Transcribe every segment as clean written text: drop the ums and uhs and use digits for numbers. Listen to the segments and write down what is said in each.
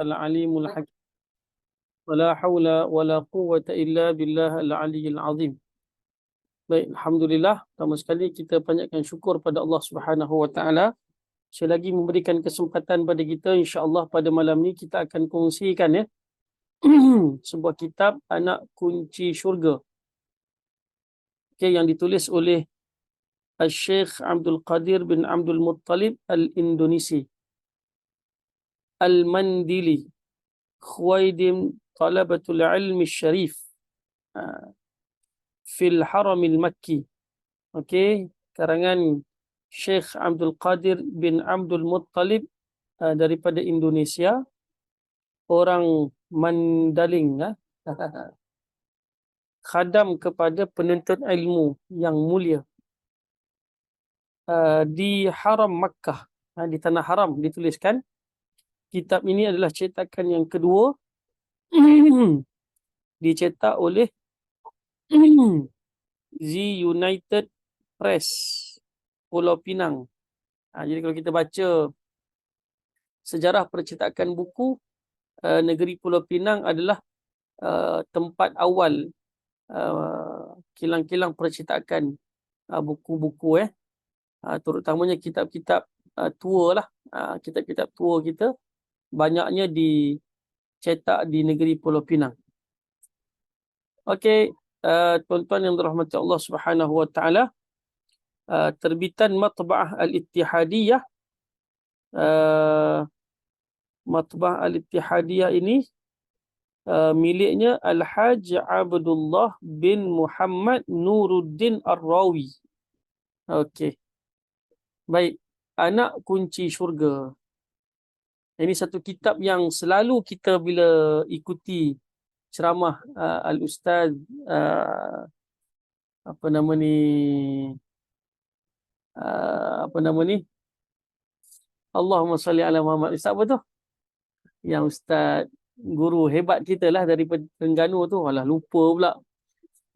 Al-Alimul Hakim. Wala hawla wala quwwata illa billah al-aliyyil azim. Baik, alhamdulillah. Pertama sekali kita banyakkan syukur pada Allah Subhanahu wa taala. Saya lagi memberikan kesempatan pada kita, insya-Allah pada malam ni kita akan kongsikan sebuah kitab Anak Kunci Syurga. Okay, yang ditulis oleh Al-Syekh Abdul Qadir bin Abdul Muttalib Al-Indonesi Al-Mandili Khuwaidim Talabatul Ilmi Syarif Fil Haramil Makki. Okey, karangan Syekh Abdul Qadir bin Abdul Muttalib daripada Indonesia, orang Mandaling, khadam kepada penuntut ilmu yang mulia di Haram Makkah, di Tanah Haram dituliskan. Kitab ini adalah cetakan yang kedua dicetak oleh Z United Press Pulau Pinang. Jadi kalau kita baca sejarah percetakan buku, negeri Pulau Pinang adalah tempat awal kilang-kilang percetakan buku-buku, terutamanya kitab-kitab tua lah. Kitab-kitab tua kita banyaknya dicetak di negeri Pulau Pinang. Okey, tuan-tuan yang dirahmati Allah Subhanahu wa taala, terbitan Matba'ah Al-Ittihadiyah. Matba'ah Al-Ittihadiyah ini miliknya Al-Haj Abdullah bin Muhammad Nuruddin Ar-Rawi. Okey. Baik, Anak Kunci Syurga. Ini satu kitab yang selalu kita bila ikuti ceramah Al-Ustaz apa nama ni Allahumma salli ala Muhammad. Ustaz apa tu? Yang Ustaz guru hebat kita lah daripada Terengganu tu. Alah, lupa pula.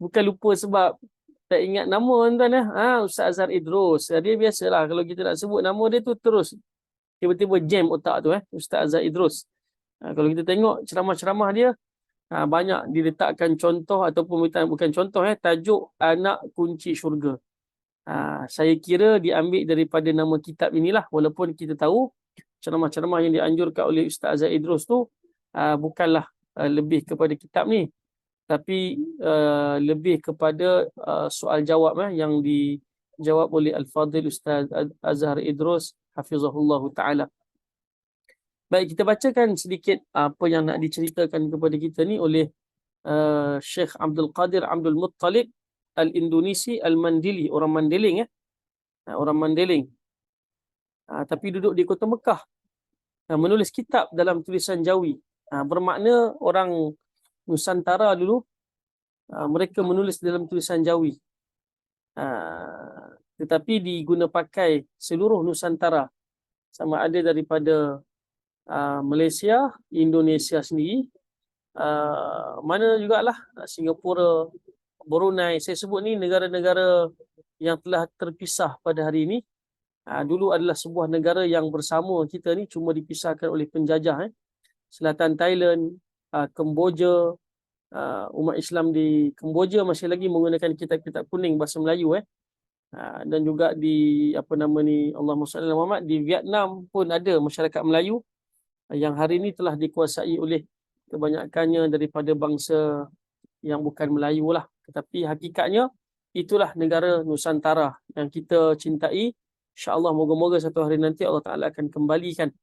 Bukan lupa sebab tak ingat nama tuan-tuan. Ustaz Azhar Idrus. Dia biasalah kalau kita nak sebut nama dia tu terus tiba-tiba jam otak tu, Ustaz Azhar Idrus. Kalau kita tengok ceramah-ceramah dia, banyak diletakkan contoh ataupun bukan contoh, tajuk Anak Kunci Syurga. Saya kira diambil daripada nama kitab inilah, walaupun kita tahu ceramah-ceramah yang dianjurkan oleh Ustaz Azhar Idrus tu bukanlah lebih kepada kitab ni, tapi lebih kepada soal jawab yang dijawab oleh Al-Fadhil Ustaz Azhar Idrus hafizahullahu ta'ala. Baik, kita bacakan sedikit apa yang nak diceritakan kepada kita ni oleh Syekh Abdul Qadir Abdul Muttalib Al-Indonesi Al-Mandili, orang Mandeling, orang Mandeling, tapi duduk di kota Mekah. Menulis kitab dalam tulisan Jawi. Bermakna orang Nusantara dulu, mereka menulis dalam tulisan Jawi. Tetapi diguna pakai seluruh Nusantara, sama ada daripada Malaysia, Indonesia sendiri, mana jugalah, Singapura, Brunei. Saya sebut ni negara-negara yang telah terpisah pada hari ini. Dulu adalah sebuah negara yang bersama kita ni, cuma dipisahkan oleh penjajah. Selatan Thailand, Kemboja, umat Islam di Kemboja masih lagi menggunakan kitab-kitab kuning bahasa Melayu, dan juga di Allahumma salli ala Muhammad, di Vietnam pun ada masyarakat Melayu yang hari ini telah dikuasai oleh kebanyakannya daripada bangsa yang bukan Melayu lah. Tetapi hakikatnya itulah negara Nusantara yang kita cintai. InsyaAllah moga-moga satu hari nanti Allah Ta'ala akan kembalikan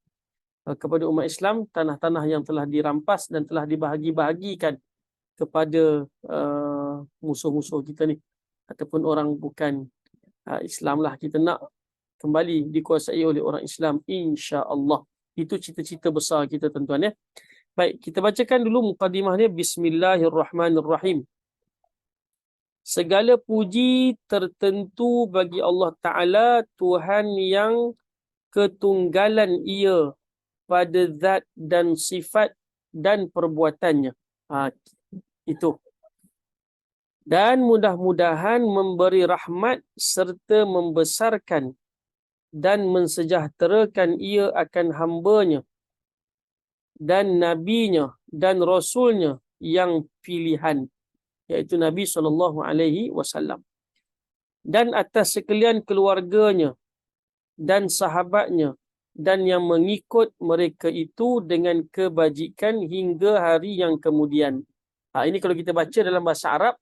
kepada umat Islam tanah-tanah yang telah dirampas dan telah dibahagi-bahagikan kepada musuh-musuh kita ni, ataupun orang bukan Islam lah. Kita nak kembali dikuasai oleh orang Islam, insya-Allah. Itu cita-cita besar kita, tuan-tuan, Baik, kita bacakan dulu mukadimah dia. Bismillahirrahmanirrahim. Segala puji tertentu bagi Allah Ta'ala, Tuhan yang ketunggalan Ia pada zat dan sifat dan perbuatannya. Itu. Dan mudah-mudahan memberi rahmat serta membesarkan dan mensejahterakan Ia akan hamba-Nya dan nabinya dan rasulnya yang pilihan, iaitu Nabi SAW, dan atas sekalian keluarganya dan sahabatnya dan yang mengikut mereka itu dengan kebajikan hingga hari yang kemudian. Ini kalau kita baca dalam bahasa Arab,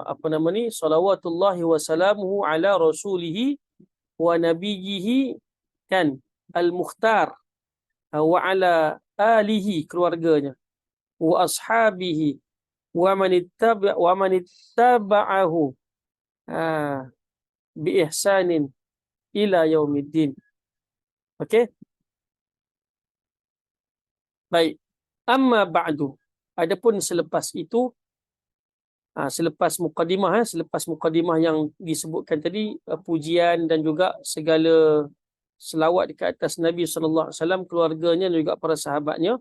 apa nama ni, salawatullahi wasalamuhu ala rasulihi wa nabiyyihi, kan, al-mukhtar, wa ala alihi, keluarganya, wa ashabihi wa man ittaba'ahu bi ihsanin ila yaumiddin. Okey, baik. Amma ba'du, adapun selepas itu, selepas mukadimah yang disebutkan tadi, pujian dan juga segala selawat dekat atas Nabi sallallahu alaihi wasallam, keluarganya dan juga para sahabatnya.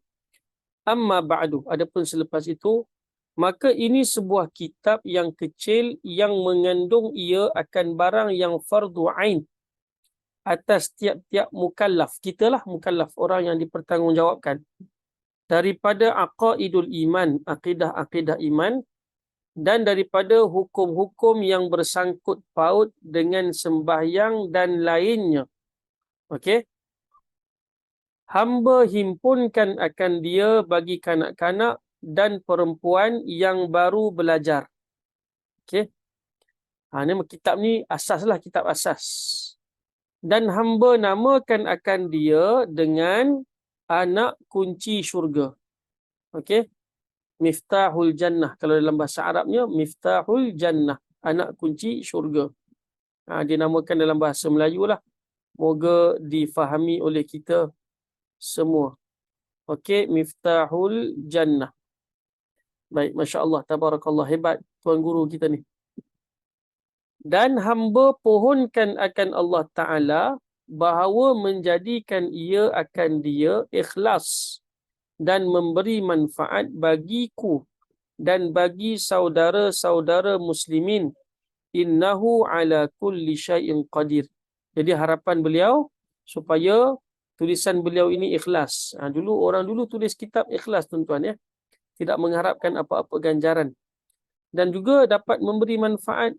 Amma ba'du, adapun selepas itu, maka ini sebuah kitab yang kecil yang mengandung ia akan barang yang fardu ain atas tiap-tiap mukallaf. Kitalah mukallaf, orang yang dipertanggungjawabkan, daripada aqaidul iman, akidah-akidah iman, dan daripada hukum-hukum yang bersangkut paut dengan sembahyang dan lainnya. Okey. Hamba himpunkan akan dia bagi kanak-kanak dan perempuan yang baru belajar. Okey. Ni kitab ni asaslah, kitab asas. Dan hamba namakan akan dia dengan anak kunci syurga. Okey. Miftahul Jannah. Kalau dalam bahasa Arabnya, Miftahul Jannah, anak kunci syurga. Dinamakan dalam bahasa Melayu lah. Moga difahami oleh kita semua. Okey, Miftahul Jannah. Baik, Masya Allah, Tabarakallah, hebat Tuan Guru kita ni. Dan hamba pohonkan akan Allah Ta'ala bahawa menjadikan ia akan dia ikhlas dan memberi manfaat bagiku dan bagi saudara-saudara muslimin. Innahu ala kulli syai'in qadir. Jadi harapan beliau supaya tulisan beliau ini ikhlas. Orang dulu tulis kitab ikhlas, tuan-tuan, ya. Tidak mengharapkan apa-apa ganjaran. Dan juga dapat memberi manfaat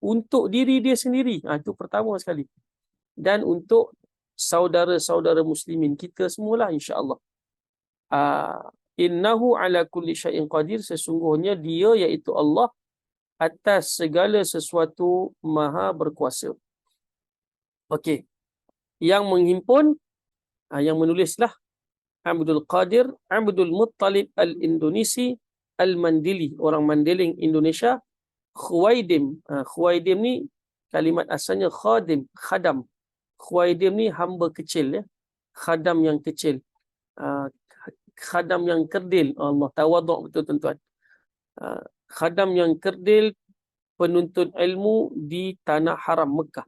untuk diri dia sendiri. Itu pertama sekali. Dan untuk saudara-saudara muslimin kita semualah, insya-Allah. Innahu ala kulli syai'in qadir, sesungguhnya dia, iaitu Allah, atas segala sesuatu maha berkuasa. Okey. Yang menghimpun, yang menulislah Abdul Qadir Abdul Muttalib Al-Indonesi Al-Mandili, orang Mandeling, Indonesia. Khuwaidim. Khuwaidim ni kalimat asalnya khadim, khadam. Khuwaidim ni hamba kecil, ya. Khadam yang kecil. Khadam yang kerdil. Allah, tawaduk betul, tuan-tuan. Khadam yang kerdil, penuntut ilmu di tanah haram Mekah.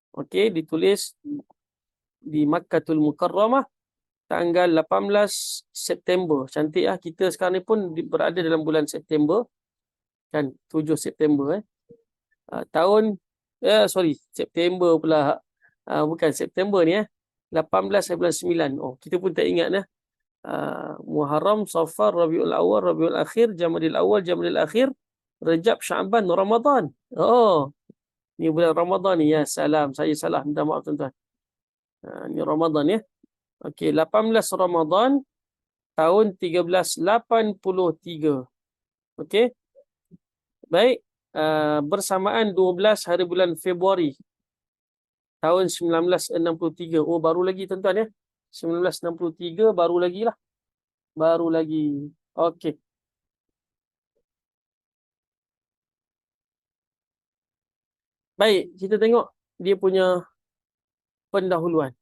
Okey, ditulis di Makkatul Mukarramah tanggal 18 September. Cantik, kita sekarang ni pun berada dalam bulan September, kan, 7 September, September pula. Bukan September ni, 18 bulan 9. Kita pun tak ingat, Muharram, Safar, Rabiul Awal, Rabiul Akhir, Jamadil Awal, Jamadil Akhir, Rejab, Syaban, Ramadan. Ni bulan Ramadan ni, ya salam. Saya salah, minta maaf, tuan-tuan. Ni Ramadan, ya. Okey, 18 Ramadan tahun 1383. Okey. Baik, bersamaan 12 hari bulan Februari tahun 1963. Baru lagi, tuan-tuan, ya. 1963 baru lagi lah. Baru lagi. Okey. Baik, kita tengok dia punya pendahuluan.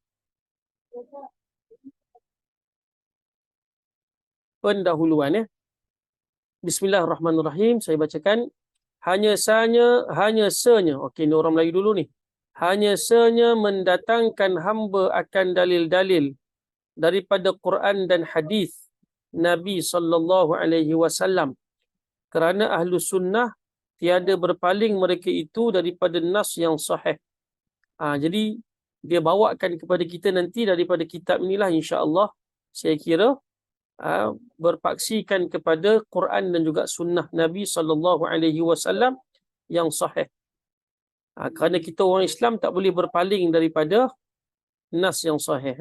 Ya. Bismillahirrahmanirrahim. Saya bacakan. Hanya sanya. Okey, ni orang Melayu dulu ni. Hanya sanya mendatangkan hamba akan dalil-dalil daripada Quran dan hadis Nabi sallallahu alaihi wasallam, kerana ahlu sunnah tiada berpaling mereka itu daripada nas yang sahih. Jadi dia bawakan kepada kita nanti daripada kitab inilah, insya-Allah, saya kira berpaksikan kepada Quran dan juga sunnah Nabi SAW yang sahih. Kerana kita orang Islam tak boleh berpaling daripada nas yang sahih.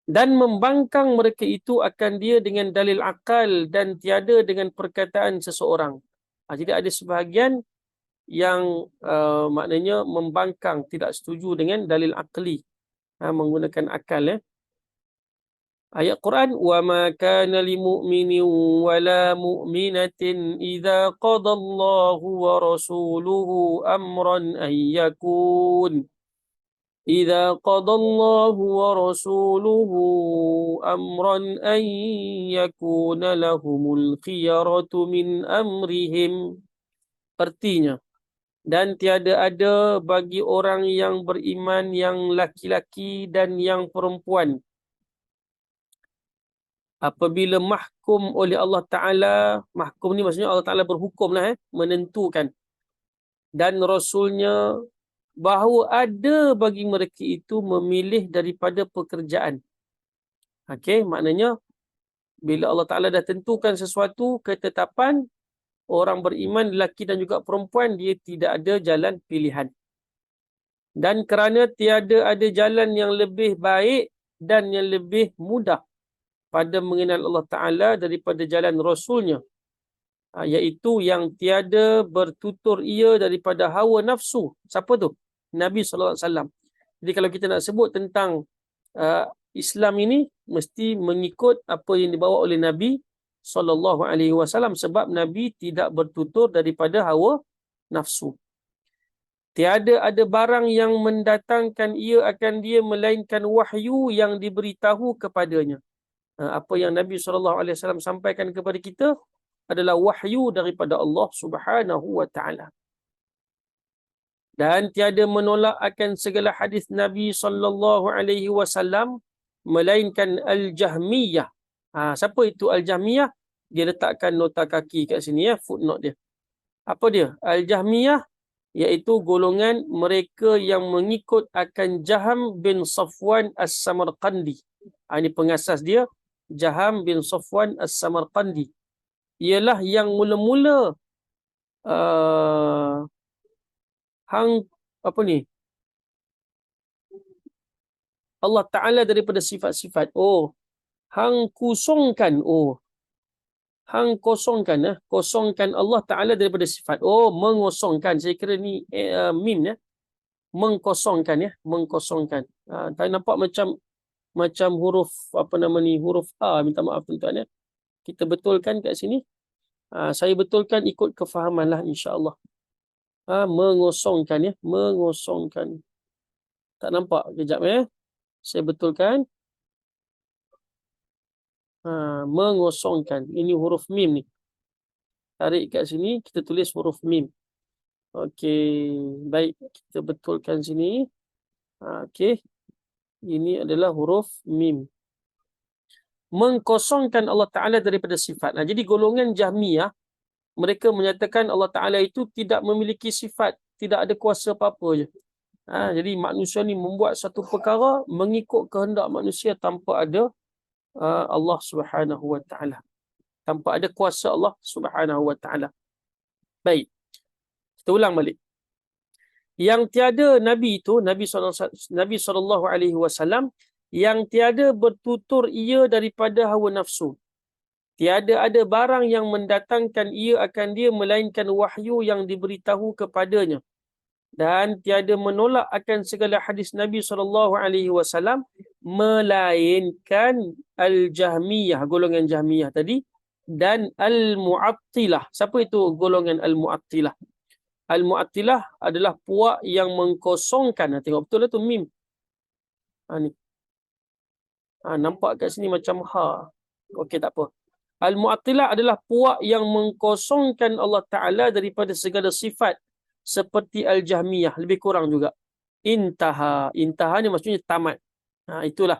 Dan membangkang mereka itu akan dia dengan dalil akal dan tiada dengan perkataan seseorang. Jadi ada sebahagian yang maknanya membangkang, tidak setuju dengan dalil akli, menggunakan akal. Ayat Quran, wa ma kana lil mu'minin wala mu'minatin idza qada Allahu wa rasuluhu amran ay yakun idza qada Allahu wa rasuluhu amran ay yakuna lahumul khiyaratu min amrihim. Artinya, dan tiada ada bagi orang yang beriman yang laki-laki dan yang perempuan apabila mahkum oleh Allah Ta'ala, mahkum ni maksudnya Allah Ta'ala berhukum lah, menentukan, dan Rasulnya, bahawa ada bagi mereka itu memilih daripada pekerjaan. Okey, maknanya bila Allah Ta'ala dah tentukan sesuatu, ketetapan, orang beriman, lelaki dan juga perempuan, dia tidak ada jalan pilihan. Dan kerana tiada ada jalan yang lebih baik dan yang lebih mudah pada mengenal Allah Ta'ala daripada jalan Rasulnya, iaitu yang tiada bertutur ia daripada hawa nafsu. Siapa tu? Nabi SAW. Jadi kalau kita nak sebut tentang Islam ini, mesti mengikut apa yang dibawa oleh Nabi SAW, sebab Nabi tidak bertutur daripada hawa nafsu. Tiada ada barang yang mendatangkan ia akan dia melainkan wahyu yang diberitahu kepadanya. Apa yang Nabi SAW sampaikan kepada kita adalah wahyu daripada Allah Subhanahu wa Ta'ala. Dan tiada menolak akan segala hadis Nabi SAW melainkan Al-Jahmiyah. Siapa itu Al-Jahmiyah? Dia letakkan nota kaki kat sini, footnote dia. Apa dia? Al-Jahmiyah iaitu golongan mereka yang mengikut akan Jaham bin Safwan As-Samarqandi. Ini pengasas dia, Jaham bin Safwan As-Samarqandi. Ialah yang mula-mula Allah Ta'ala daripada sifat-sifat. Hang kosongkan Allah Ta'ala daripada sifat. Mengosongkan. Saya kira ni mim mengkosongkan. Tak nampak macam huruf huruf A, minta maaf tuan-tuan. Kita betulkan kat sini. Saya betulkan ikut kefahaman lah, insya-Allah. Mengosongkan. Mengosongkan. Tak nampak? Kejap saya betulkan. Mengosongkan. Ini huruf mim ni. Tarik kat sini, kita tulis huruf mim. Okey, baik, kita betulkan sini. Okey. Ini adalah huruf mim. Mengkosongkan Allah Ta'ala daripada sifat. Jadi golongan Jahmiyah, mereka menyatakan Allah Ta'ala itu tidak memiliki sifat, tidak ada kuasa apa-apa je. Jadi manusia ni membuat satu perkara mengikut kehendak manusia tanpa ada Allah Subhanahu wa Ta'ala. Tanpa ada kuasa Allah Subhanahu wa Ta'ala. Baik. Kita ulang balik. Yang tiada Nabi itu, Nabi SAW, yang tiada bertutur ia daripada hawa nafsu. Tiada ada barang yang mendatangkan ia akan dia melainkan wahyu yang diberitahu kepadanya. Dan tiada menolak akan segala hadis Nabi SAW melainkan Al-Jahmiyah, golongan Jahmiyah tadi, dan Al-Mu'attilah. Siapa itu golongan Al-Mu'attilah? Al-Mu'attilah adalah puak yang mengkosongkan. Tengok betul lah tu mim. Ni. Nampak kat sini macam ha. Okey, tak apa. Al-Mu'attilah adalah puak yang mengkosongkan Allah Ta'ala daripada segala sifat seperti Al-Jahmiyah, lebih kurang juga. Intaha. Intaha ni maksudnya tamat. Itulah.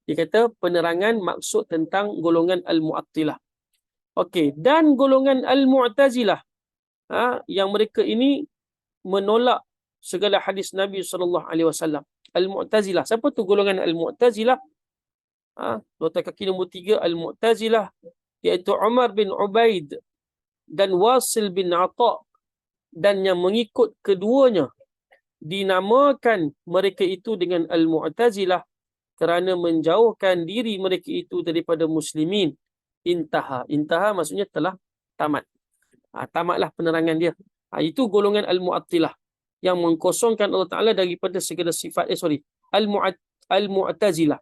Dia kata penerangan maksud tentang golongan Al-Mu'attilah. Okey, dan golongan Al-Mu'tazilah, yang mereka ini menolak segala hadis Nabi SAW. Al-Mu'tazilah. Siapa tu golongan Al-Mu'tazilah? Nota kaki nombor 3, Al-Mu'tazilah, iaitu Umar bin Ubaid dan Wasil bin Ata, dan yang mengikut keduanya dinamakan mereka itu dengan Al-Mu'tazilah kerana menjauhkan diri mereka itu daripada muslimin. Intaha maksudnya telah tamat. Tamatlah penerangan dia. Itu golongan Al-Mu'attilah yang mengkosongkan Allah Ta'ala daripada segala sifat. Al-Mu'tazilah.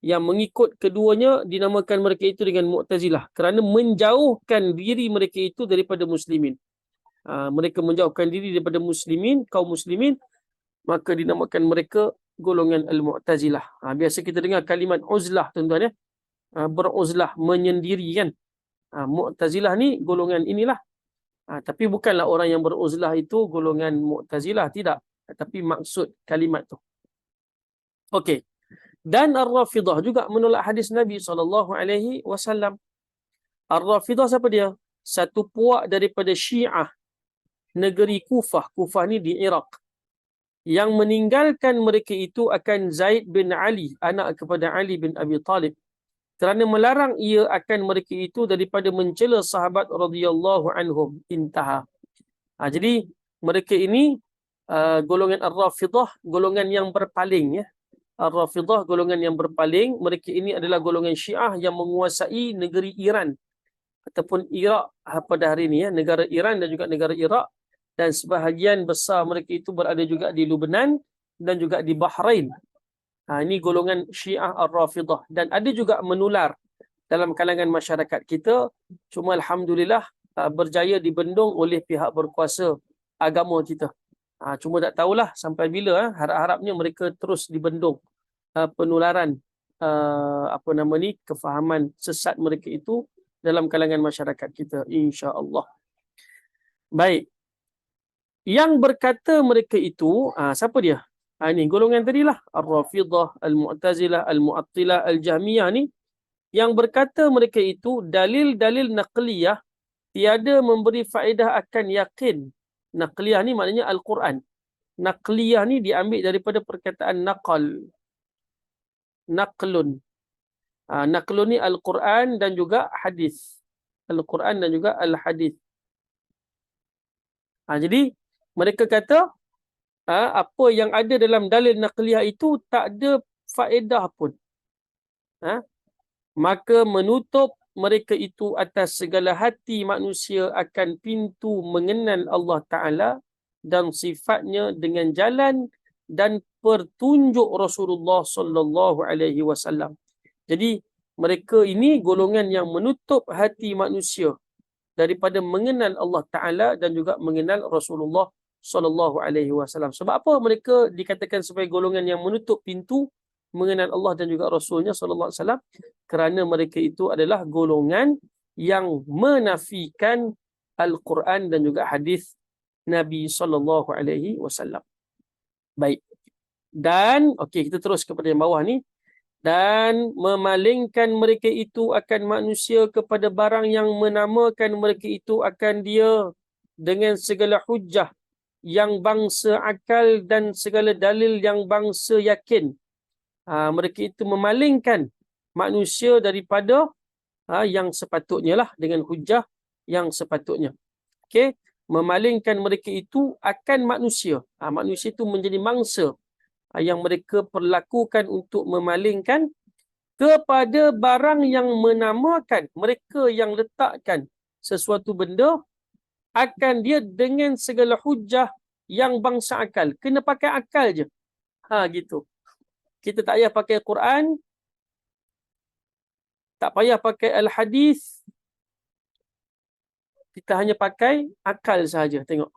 Yang mengikut keduanya dinamakan mereka itu dengan Mu'tazilah kerana menjauhkan diri mereka itu daripada muslimin. Mereka menjauhkan diri daripada muslimin, kaum muslimin, maka dinamakan mereka golongan Al-Mu'tazilah. Biasa kita dengar kalimat uzlah, tuan-tuan ya. Beruzlah, menyendiri kan. Mu'tazilah ni golongan inilah. Tapi bukanlah orang yang beruzlah itu golongan Mu'tazilah, tidak. Tapi maksud kalimat tu. Okey. Dan Ar-Rafidah juga menolak hadis Nabi SAW. Ar-Rafidah siapa dia? Satu puak daripada Syiah negeri Kufah. Kufah ni di Iraq. Yang meninggalkan mereka itu akan Zaid bin Ali, anak kepada Ali bin Abi Talib, kerana melarang ia akan mereka itu daripada mencela sahabat radhiyallahu anhum. Intaha. Jadi mereka ini golongan Ar-Rafidah, golongan yang berpaling ya. Ar-Rafidah golongan yang berpaling. Mereka ini adalah golongan Syiah yang menguasai negeri Iran ataupun Iraq pada hari ini ya, negara Iran dan juga negara Iraq, dan sebahagian besar mereka itu berada juga di Lebanon dan juga di Bahrain. Ini golongan Syiah Ar-Rafidah, dan ada juga menular dalam kalangan masyarakat kita. Cuma alhamdulillah berjaya dibendung oleh pihak berkuasa agama kita. Cuma tak tahulah sampai bila. Harap-harapnya mereka terus dibendung penularan kefahaman sesat mereka itu dalam kalangan masyarakat kita, insya-Allah. Baik. Yang berkata mereka itu siapa dia? Ini golongan tadilah, Ar-Rafidah, Al-Mu'tazilah, Al-Mu'attilah, Al-Jahmiyah ni. Yang berkata mereka itu dalil-dalil naqliyah tiada memberi faedah akan yakin. Naqliyah ni maknanya Al-Quran. Naqliyah ni diambil daripada perkataan naqal. Naqlun. Naqlun ni Al-Quran dan juga hadis. Al-Quran dan juga Al-Hadis. Jadi mereka kata apa yang ada dalam dalil naqliyah itu tak ada faedah pun. Maka menutup mereka itu atas segala hati manusia akan pintu mengenal Allah Ta'ala dan sifatnya dengan jalan dan pertunjuk Rasulullah sallallahu alaihi wasallam. Jadi mereka ini golongan yang menutup hati manusia daripada mengenal Allah Ta'ala dan juga mengenal Rasulullah sallallahu alaihi wasallam. Sebab apa mereka dikatakan sebagai golongan yang menutup pintu mengenal Allah dan juga Rasulnya sallallahu alaihi wasallam? Kerana mereka itu adalah golongan yang menafikan Al-Quran dan juga hadis Nabi sallallahu alaihi wasallam. Baik. Dan kita terus kepada yang bawah ni. Dan memalingkan mereka itu akan manusia kepada barang yang menamakan mereka itu akan dia dengan segala hujah yang bangsa akal dan segala dalil yang bangsa yakin. Mereka itu memalingkan manusia daripada yang sepatutnya lah, dengan hujah yang sepatutnya. Memalingkan mereka itu akan manusia. Manusia itu menjadi mangsa yang mereka perlakukan untuk memalingkan kepada barang yang menamakan, mereka yang letakkan sesuatu benda akan dia dengan segala hujah yang bangsa akal. Kena pakai akal je. Gitu. Kita tak payah pakai Quran, tak payah pakai Al-Hadis. Kita hanya pakai akal sahaja. Tengok.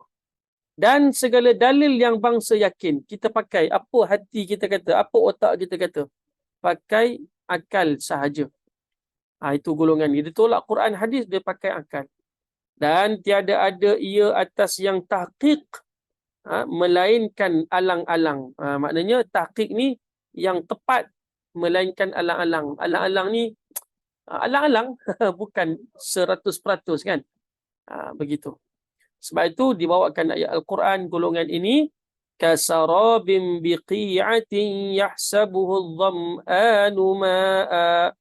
Dan segala dalil yang bangsa yakin. Kita pakai apa hati kita kata, apa otak kita kata. Pakai akal sahaja. Itu golongan ni. Dia tolak Quran hadis, dia pakai akal. Dan tiada ada ia atas yang tahqiq, melainkan alang-alang. Maknanya tahqiq ni yang tepat, melainkan alang-alang. Alang-alang ni, alang-alang bukan 100% kan. Begitu. Sebab itu dibawakan ayat Al-Quran golongan ini kasarabim biqi'atin yahsabuhu adh-dham'anu ma'a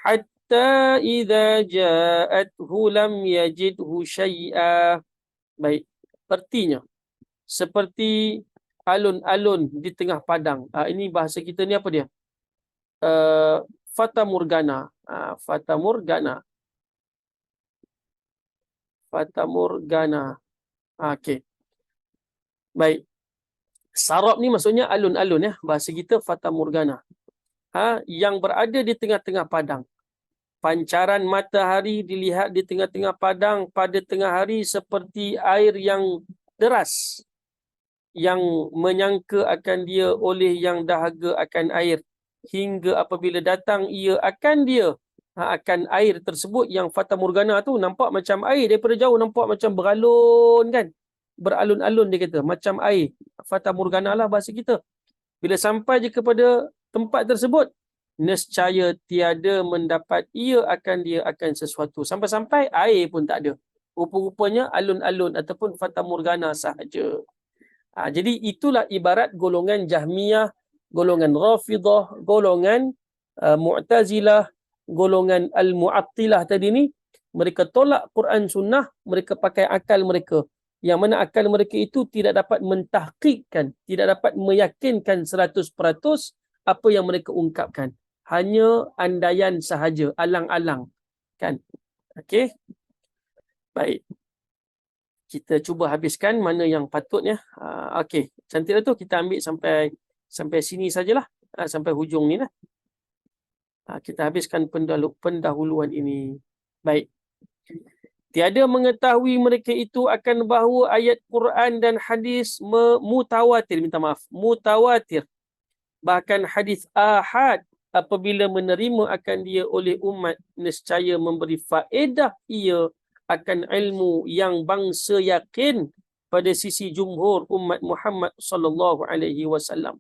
hatta idza ja'athu lam yajidhu syai'a. Baik, artinya seperti alun-alun di tengah padang. Ini bahasa kita ni apa dia? Fata Morgana. Fata Morgana. Fata Morgana. Okey. Baik. Sarab ni maksudnya alun-alun ya. Bahasa kita Fata Morgana. Yang berada di tengah-tengah padang. Pancaran matahari dilihat di tengah-tengah padang pada tengah hari seperti air yang deras yang menyangka akan dia oleh yang dahaga akan air, hingga apabila datang ia akan dia akan air tersebut. Yang Fata Morgana tu nampak macam air, daripada jauh nampak macam beralun kan, beralun-alun dia kata, macam air. Fata Morgana lah bahasa kita. Bila sampai je kepada tempat tersebut, nescaya tiada mendapat ia akan dia akan sesuatu. Sampai-sampai air pun tak ada. Rupa-rupanya alun-alun ataupun Fata Morgana sahaja. Jadi itulah ibarat golongan Jahmiyah, golongan Rafidah, golongan Mu'tazilah, golongan Al-Mu'attilah tadi ni. Mereka tolak Quran Sunnah, mereka pakai akal mereka. Yang mana akal mereka itu tidak dapat mentahqiqkan, tidak dapat meyakinkan 100% apa yang mereka ungkapkan. Hanya andaian sahaja, alang-alang. Kan? Okey? Baik. Kita cuba habiskan mana yang patutnya. Okey, cantiklah tu, kita ambil sampai sini sajalah. Sampai hujung ni lah. Kita habiskan pendahuluan ini. Baik. Tiada mengetahui mereka itu akan bahawa ayat Quran dan hadis mutawatir, mutawatir. Bahkan hadis ahad apabila menerima akan dia oleh umat, nescaya memberi faedah ia akan ilmu yang bangsa yakin pada sisi jumhur umat Muhammad sallallahu alaihi wasallam.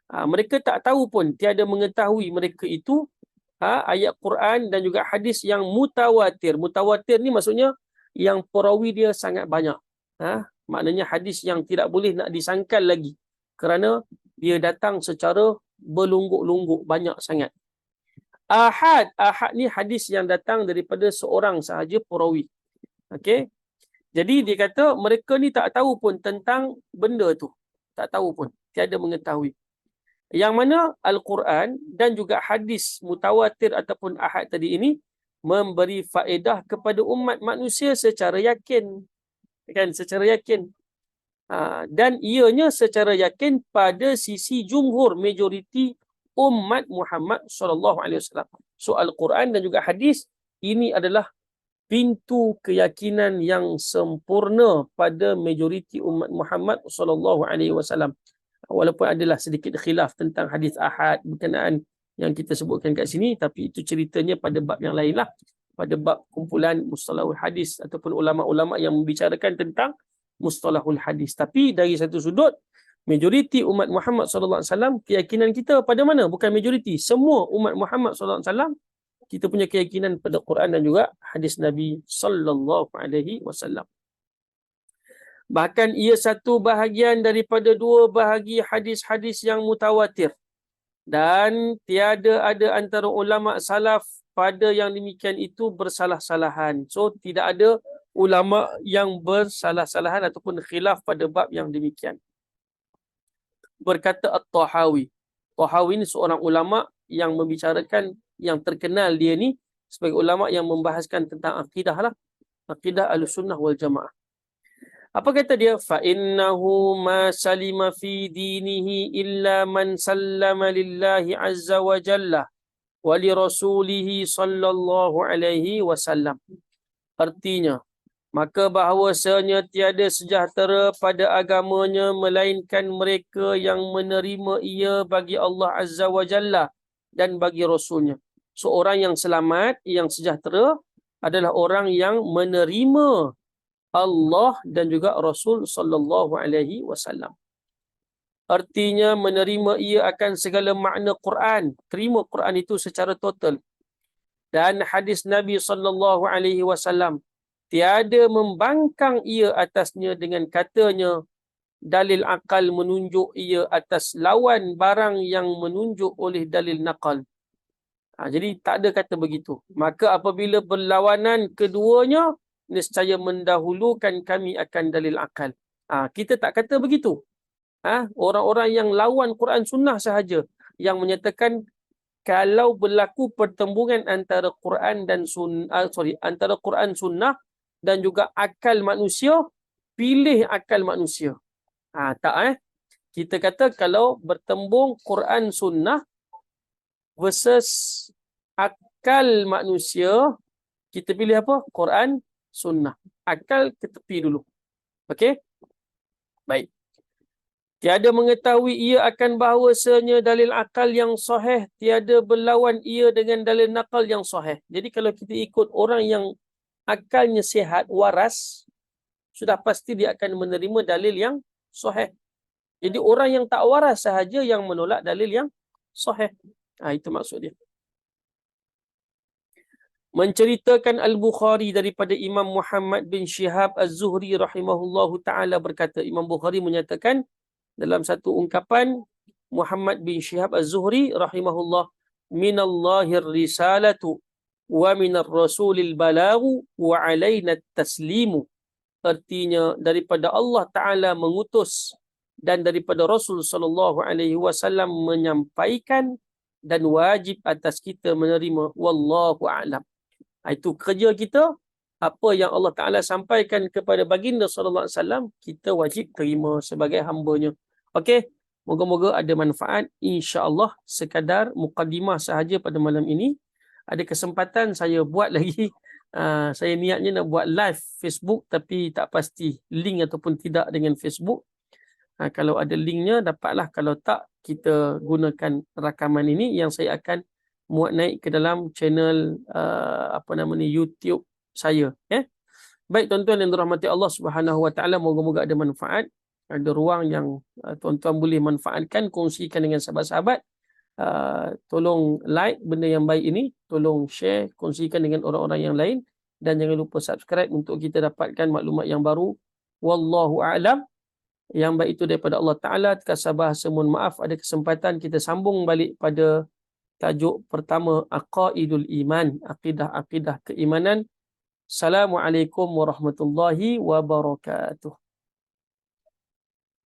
Mereka tak tahu pun, tiada mengetahui mereka itu ayat Quran dan juga hadis yang mutawatir. Mutawatir ni maksudnya yang perawi dia sangat banyak. Maknanya hadis yang tidak boleh nak disangkal lagi kerana dia datang secara berlungguk-lungguk, banyak sangat. Ahad ni hadis yang datang daripada seorang sahaja perawi. Okey. Jadi dia kata mereka ni tak tahu pun tentang benda tu. Tak tahu pun, tiada mengetahui. Yang mana Al-Quran dan juga hadis mutawatir ataupun ahad tadi ini memberi faedah kepada umat manusia secara yakin. Kan, secara yakin. Dan ianya secara yakin pada sisi jumhur, majoriti umat Muhammad SAW. So Al-Quran dan juga hadis ini adalah pintu keyakinan yang sempurna pada majoriti umat Muhammad SAW. Walaupun adalah sedikit khilaf tentang hadis ahad berkenaan yang kita sebutkan kat sini, tapi itu ceritanya pada bab yang lain lah. Pada bab kumpulan mustalahul hadis ataupun ulama-ulama yang membicarakan tentang mustalahul hadis. Tapi dari satu sudut, majoriti umat Muhammad SAW, keyakinan kita pada mana? Bukan majoriti, semua umat Muhammad SAW, kita punya keyakinan pada Quran dan juga hadis Nabi sallallahu alaihi wasallam. Bahkan ia satu bahagian daripada dua bahagi hadis-hadis yang mutawatir. Dan tiada ada antara ulama salaf pada yang demikian itu bersalah-salahan. So tidak ada ulama yang bersalah-salahan ataupun khilaf pada bab yang demikian. Berkata At-Tahawi. Tahawi ni seorang ulama yang membicarakan, yang terkenal dia ni sebagai ulama yang membahaskan tentang akidah lah. Akidah Ahlussunnah wal Jamaah. Apa kata dia? Fa innahu ma salima fi dinihi illa man sallama lillahi azza wa jalla wa li rasulihi sallallahu alaihi wasallam. Artinya, maka bahawasanya tiada sejahtera pada agamanya melainkan mereka yang menerima ia bagi Allah azza wa jalla dan bagi Rasulnya. Seorang yang selamat, yang sejahtera adalah orang yang menerima Allah dan juga Rasul sallallahu alaihi wasallam. Artinya menerima ia akan segala makna Quran, terima Quran itu secara total. Dan hadis Nabi sallallahu alaihi wasallam, tiada membangkang ia atasnya dengan katanya dalil akal menunjuk ia atas lawan barang yang menunjuk oleh dalil nakal. Jadi tak ada kata begitu. Maka apabila berlawanan keduanya, nescaya mendahulukan kami akan dalil akal. Kita tak kata begitu. Orang-orang yang lawan Quran Sunnah sahaja yang menyatakan kalau berlaku pertembungan antara Quran dan antara Quran Sunnah dan juga akal manusia, pilih akal manusia. Tak. Kita kata kalau bertembung Quran Sunnah versus akal manusia, kita pilih apa? Quran Sunnah. Akal ke tepi dulu. Okey? Baik. Tiada mengetahui ia akan bahawasanya dalil akal yang sahih tiada berlawan ia dengan dalil nakal yang sahih. Jadi kalau kita ikut orang yang akalnya sihat, waras, sudah pasti dia akan menerima dalil yang sahih. Jadi orang yang tak waras sahaja yang menolak dalil yang sahih. Itu maksud dia. Menceritakan Al-Bukhari daripada Imam Muhammad bin Shihab Az-Zuhri rahimahullahu ta'ala berkata, Imam Bukhari menyatakan dalam satu ungkapan, Muhammad bin Shihab Az-Zuhri rahimahullah, minallahir risalatu wa minar rasulil balagu wa alaina taslimu. Artinya daripada Allah Ta'ala mengutus dan daripada Rasul sallallahu alaihi wasallam menyampaikan dan wajib atas kita menerima. Wallahu a'lam. Itu kerja kita. Apa yang Allah Ta'ala sampaikan kepada baginda sallallahu alaihi wasallam, kita wajib terima sebagai hambanya. Okey, moga-moga ada manfaat. InsyaAllah sekadar mukadimah sahaja pada malam ini. Ada kesempatan saya buat lagi. Saya niatnya nak buat live Facebook tapi tak pasti link ataupun tidak dengan Facebook. Kalau ada linknya dapatlah, kalau tak kita gunakan rakaman ini yang saya akan muat naik ke dalam channel YouTube saya. Baik tuan-tuan yang dirahmati Allah Subhanahu Wa Taala, moga-moga ada manfaat. Ada ruang yang tuan-tuan boleh manfaatkan, kongsikan dengan sahabat-sahabat. Tolong like benda yang baik ini, tolong share, kongsikan dengan orang-orang yang lain, dan jangan lupa subscribe untuk kita dapatkan maklumat yang baru. Wallahu a'lam. Yang baik itu daripada Allah Ta'ala. Terkasar bahasa, mohon maaf. Ada kesempatan kita sambung balik pada tajuk pertama, Aqaidul Iman, akidah-akidah keimanan. Assalamualaikum warahmatullahi wabarakatuh.